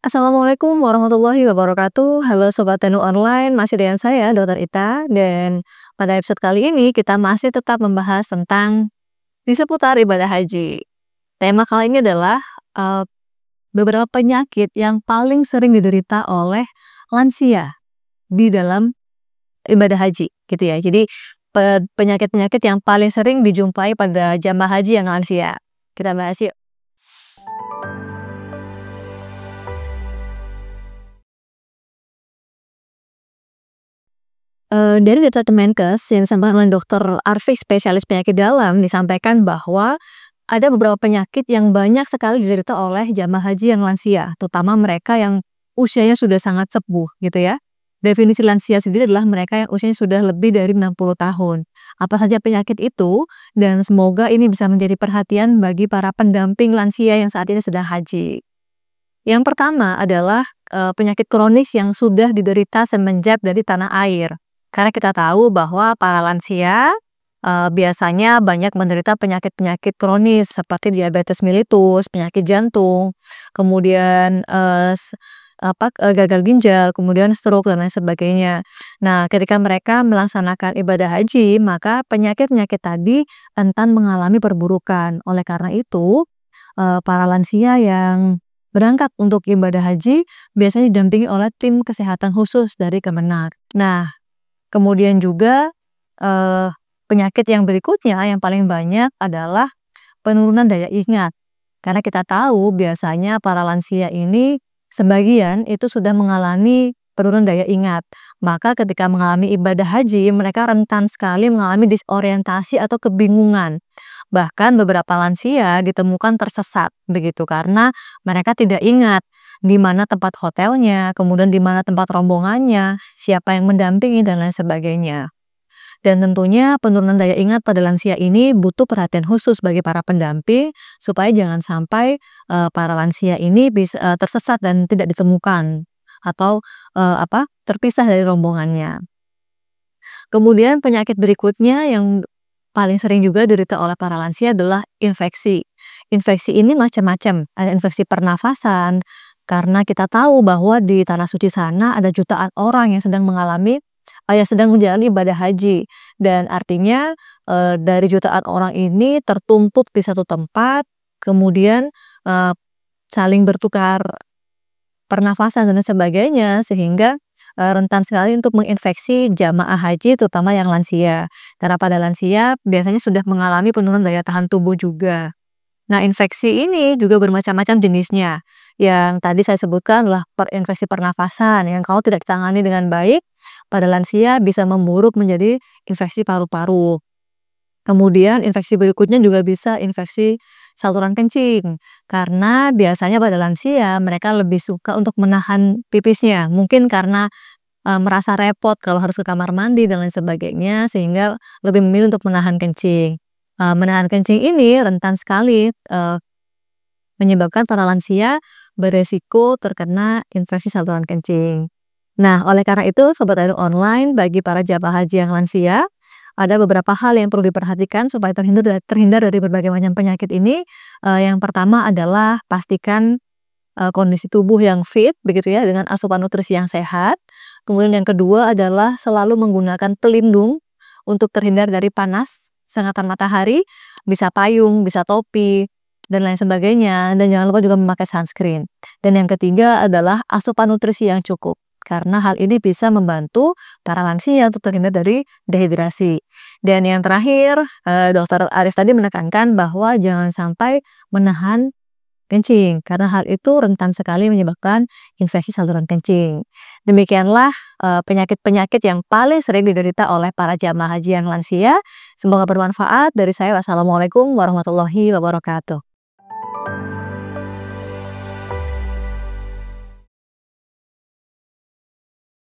Assalamualaikum warahmatullahi wabarakatuh. Halo Sobat Tenu Online, masih dengan saya Dokter Ita dan pada episode kali ini kita masih tetap membahas tentang di seputar ibadah haji. Tema kali ini adalah eh, beberapa penyakit yang paling sering diderita oleh lansia di dalam ibadah haji, gitu ya. Jadi penyakit-penyakit yang paling sering dijumpai pada jamaah haji yang lansia. Kita bahas yuk. Dari data Kemenkes yang disampaikan oleh Dokter Arfi, spesialis penyakit dalam, disampaikan bahwa ada beberapa penyakit yang banyak sekali diderita oleh jamaah haji yang lansia, terutama mereka yang usianya sudah sangat sepuh, gitu ya. Definisi lansia sendiri adalah mereka yang usianya sudah lebih dari 60 tahun. Apa saja penyakit itu? Dan semoga ini bisa menjadi perhatian bagi para pendamping lansia yang saat ini sedang haji. Yang pertama adalah penyakit kronis yang sudah diderita semenjak dari tanah air. Karena kita tahu bahwa para lansia biasanya banyak menderita penyakit-penyakit kronis seperti diabetes mellitus, penyakit jantung, kemudian gagal ginjal, kemudian stroke dan lain sebagainya. Nah, ketika mereka melaksanakan ibadah haji, maka penyakit-penyakit tadi rentan mengalami perburukan. Oleh karena itu, para lansia yang berangkat untuk ibadah haji biasanya didampingi oleh tim kesehatan khusus dari Kemenak. Nah, kemudian juga penyakit yang berikutnya yang paling banyak adalah penurunan daya ingat. Karena kita tahu biasanya para lansia ini sebagian itu sudah mengalami penurunan daya ingat. Maka ketika mengalami ibadah haji, mereka rentan sekali mengalami disorientasi atau kebingungan. Bahkan beberapa lansia ditemukan tersesat begitu karena mereka tidak ingat di mana tempat hotelnya, kemudian di mana tempat rombongannya, siapa yang mendampingi dan lain sebagainya. Dan tentunya penurunan daya ingat pada lansia ini butuh perhatian khusus bagi para pendamping supaya jangan sampai para lansia ini bisa tersesat dan tidak ditemukan atau terpisah dari rombongannya. Kemudian penyakit berikutnya yang paling sering juga diderita oleh para lansia adalah infeksi. Infeksi ini macam-macam, ada infeksi pernafasan, karena kita tahu bahwa di Tanah Suci sana ada jutaan orang yang sedang menjalani ibadah haji. Dan artinya dari jutaan orang ini tertumpuk di satu tempat, kemudian saling bertukar pernafasan dan sebagainya, sehingga rentan sekali untuk menginfeksi jamaah haji terutama yang lansia. Karena pada lansia biasanya sudah mengalami penurunan daya tahan tubuh juga. Nah, infeksi ini juga bermacam-macam jenisnya. Yang tadi saya sebutkan adalah infeksi pernafasan yang kalau tidak ditangani dengan baik pada lansia bisa memburuk menjadi infeksi paru-paru. Kemudian infeksi berikutnya juga bisa infeksi saluran kencing. Karena biasanya pada lansia mereka lebih suka untuk menahan pipisnya. Mungkin karena merasa repot kalau harus ke kamar mandi dan lain sebagainya, sehingga lebih memilih untuk menahan kencing. Menahan kencing ini rentan sekali menyebabkan para lansia beresiko terkena infeksi saluran kencing. Nah, oleh karena itu, Sobat Edu Online, bagi para jamaah haji yang lansia, ada beberapa hal yang perlu diperhatikan supaya terhindar dari berbagai macam penyakit ini. Yang pertama adalah pastikan kondisi tubuh yang fit, begitu ya, dengan asupan nutrisi yang sehat. Kemudian yang kedua adalah selalu menggunakan pelindung untuk terhindar dari panas, sengatan matahari, bisa payung, bisa topi, dan lain sebagainya. Dan jangan lupa juga memakai sunscreen. Dan yang ketiga adalah asupan nutrisi yang cukup. Karena hal ini bisa membantu para lansia untuk terhindar dari dehidrasi. Dan yang terakhir, Dokter Arif tadi menekankan bahwa jangan sampai menahan kencing, karena hal itu rentan sekali menyebabkan infeksi saluran kencing. Demikianlah penyakit-penyakit yang paling sering diderita oleh para jamaah haji yang lansia. Semoga bermanfaat. Dari saya, wassalamualaikum warahmatullahi wabarakatuh.